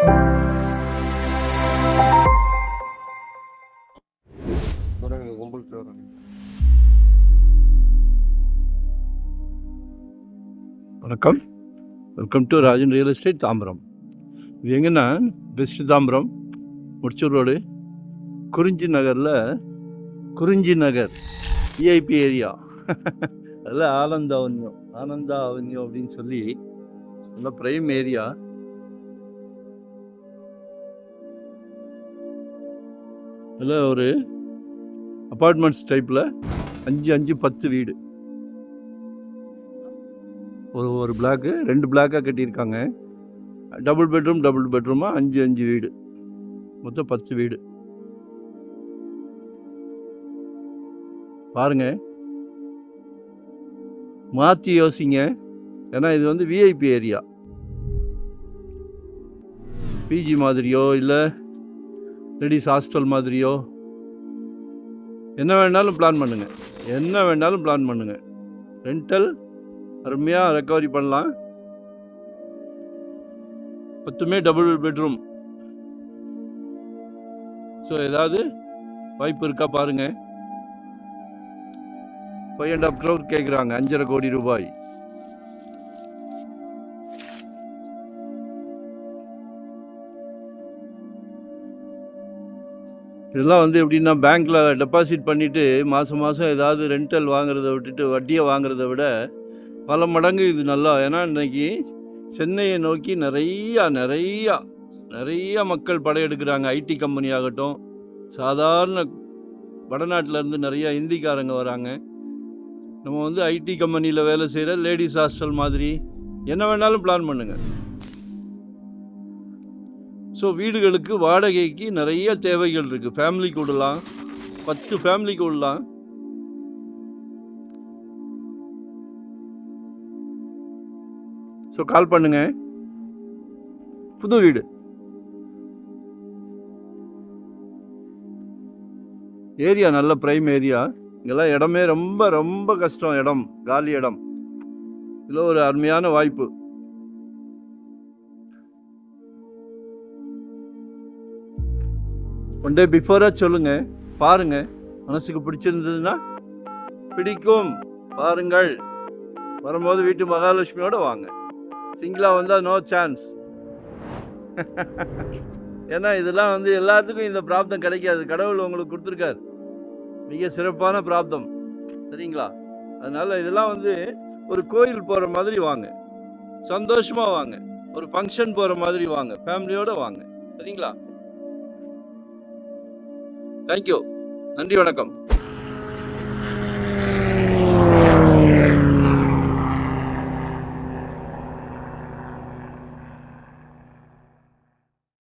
வணக்கம், welcome to Rajan real estate Tambaram. இது எங்கன்னா பெஸ்ட் தாம்பரம் முடிச்சூர் ரோடு குறிஞ்சி நகர் விஐபி ஏரியா. அதில் ஆனந்தா அவென்யூ அப்படின்னு சொல்லி நல்ல ப்ரைம் ஏரியா. அதில் ஒரு அப்பார்ட்மெண்ட்ஸ் டைப்பில் 5-10 வீடு, ஒரு பிளாக்கு 2 பிளாக்காக கட்டியிருக்காங்க. டபுள் பெட்ரூமாக 5 வீடு, மொத்தம் 10 வீடு. பாருங்க, மாற்றி யோசிங்க. ஏன்னா இது வந்து விஐபி ஏரியா. பிஜி மாதிரியோ இல்லை லேடிஸ் ஹாஸ்டல் மாதிரியோ என்ன வேணாலும் பிளான் பண்ணுங்க. ரெண்டல் அருமையாக ரெக்கவரி பண்ணலாம். 10 டபுள் பெட்ரூம். ஸோ ஏதாவது வாய்ப்பு இருக்கா பாருங்க. 5.5 crore கேட்குறாங்க, 5.5 கோடி ரூபாய். இதெல்லாம் வந்து எப்படின்னா, பேங்க்கில் டெபாசிட் பண்ணிவிட்டு மாதம் ஏதாவது ரெண்டல் வாங்குறத விட்டுட்டு வட்டியை வாங்குறத விட பல மடங்கு இது நல்லா. ஏன்னா இன்றைக்கி சென்னையை நோக்கி நிறையா மக்கள் படையெடுக்கிறாங்க. ஐடி கம்பெனி ஆகட்டும், சாதாரண வடநாட்டிலேருந்து நிறையா இந்திக்காரங்க வராங்க. நம்ம வந்து ஐடி கம்பெனியில் வேலை செய்கிற லேடிஸ் ஹாஸ்டல் மாதிரி என்ன வேணாலும் பிளான் பண்ணுங்கள். ஸோ வீடுகளுக்கு வாடகைக்கு நிறைய தேவைகள் இருக்குது. ஃபேமிலிக்கு விடலாம், 10 ஃபேமிலிக்கு விடலாம். ஸோ கால் பண்ணுங்க. புது வீடு, ஏரியா நல்ல ப்ரைம் ஏரியா. இங்கெல்லாம் இடமே ரொம்ப கஷ்டம். காலி இடம். இதில் ஒரு அருமையான வாய்ப்பு. ஒன் டே பிஃபோராக சொல்லுங்க, பாருங்க. மனசுக்கு பிடிச்சிருந்ததுன்னா பிடிக்கும் பாருங்கள். வரும்போது வீட்டு மகாலட்சுமியோட வாங்க. சிங்கிளாக வந்தால் நோ சான்ஸ். ஏன்னா இதெல்லாம் வந்து எல்லாத்துக்கும் இந்த பிராப்தம் கிடைக்காது. கடவுள் உங்களுக்கு கொடுத்துருக்காரு, மிக சிறப்பான பிராப்தம். சரிங்களா? அதனால் இதெல்லாம் வந்து ஒரு கோயில் போகிற மாதிரி வாங்க, சந்தோஷமாக வாங்க. ஒரு ஃபங்க்ஷன் போகிற மாதிரி வாங்க, ஃபேமிலியோடு வாங்க. சரிங்களா? தேங்க்யூ, நன்றி, வணக்கம்.